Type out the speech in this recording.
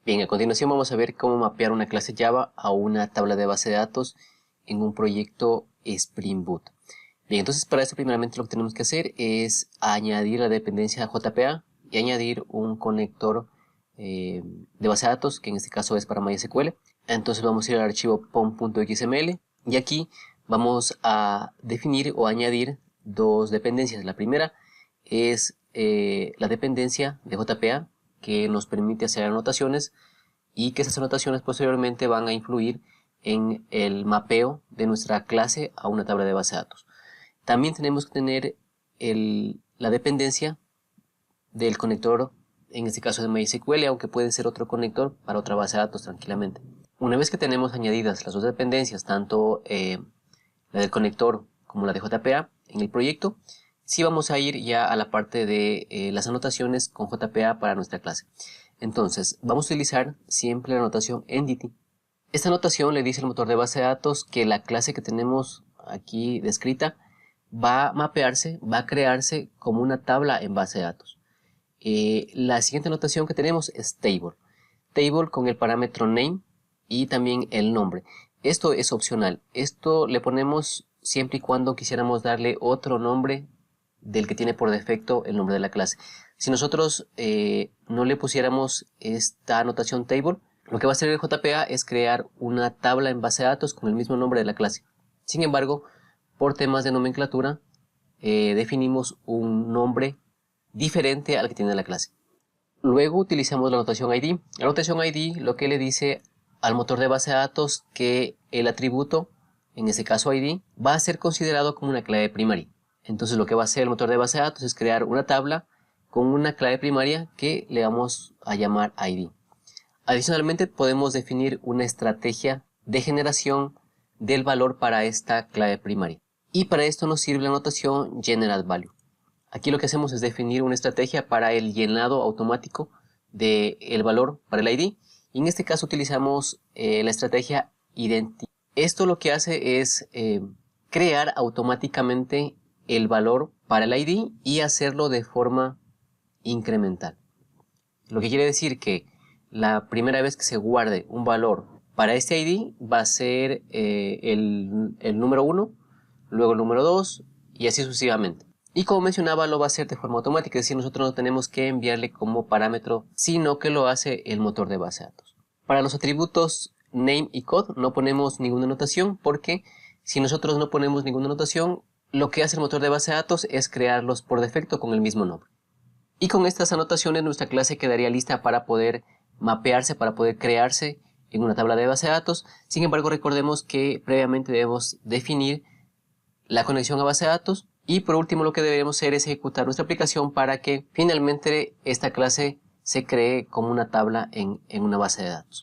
Bien, a continuación vamos a ver cómo mapear una clase Java a una tabla de base de datos en un proyecto Spring Boot. Bien, entonces para esto primeramente lo que tenemos que hacer es añadir la dependencia JPA y añadir un conector de base de datos, que en este caso es para MySQL. Entonces vamos a ir al archivo pom.xml y aquí vamos a definir o añadir dos dependencias. La primera es la dependencia de JPA, que nos permite hacer anotaciones y que esas anotaciones posteriormente van a influir en el mapeo de nuestra clase a una tabla de base de datos. También tenemos que tener la dependencia del conector, en este caso de MySQL, aunque puede ser otro conector para otra base de datos tranquilamente. Una vez que tenemos añadidas las dos dependencias, tanto la del conector como la de JPA en el proyecto, sí vamos a ir ya a la parte de las anotaciones con JPA para nuestra clase. Entonces, vamos a utilizar siempre la anotación entity. Esta anotación le dice al motor de base de datos que la clase que tenemos aquí descrita va a mapearse, va a crearse como una tabla en base de datos. La siguiente anotación que tenemos es table. Table con el parámetro name y también el nombre. Esto es opcional. Esto le ponemos siempre y cuando quisiéramos darle otro nombre del que tiene por defecto el nombre de la clase. Si nosotros no le pusiéramos esta anotación table, lo que va a hacer el JPA es crear una tabla en base de datos con el mismo nombre de la clase. Sin embargo, por temas de nomenclatura, definimos un nombre diferente al que tiene la clase. Luego utilizamos la anotación ID. La anotación ID lo que le dice al motor de base de datos que el atributo, en este caso ID, va a ser considerado como una clave primaria. Entonces lo que va a hacer el motor de base de datos es crear una tabla con una clave primaria que le vamos a llamar ID. Adicionalmente podemos definir una estrategia de generación del valor para esta clave primaria. Y para esto nos sirve la notación GenerateValue. Aquí lo que hacemos es definir una estrategia para el llenado automático del valor para el ID. Y en este caso utilizamos la estrategia Identity. Esto lo que hace es crear automáticamente el valor para el ID y hacerlo de forma incremental. Lo que quiere decir que la primera vez que se guarde un valor para este ID va a ser el número 1, luego el número 2 y así sucesivamente. Y como mencionaba, lo va a hacer de forma automática, es decir, nosotros no tenemos que enviarle como parámetro, sino que lo hace el motor de base de datos. Para los atributos name y code no ponemos ninguna anotación, porque si nosotros no ponemos ninguna anotación, lo que hace el motor de base de datos es crearlos por defecto con el mismo nombre. Y con estas anotaciones nuestra clase quedaría lista para poder mapearse, para poder crearse en una tabla de base de datos. Sin embargo, recordemos que previamente debemos definir la conexión a base de datos y por último lo que debemos hacer es ejecutar nuestra aplicación para que finalmente esta clase se cree como una tabla en una base de datos.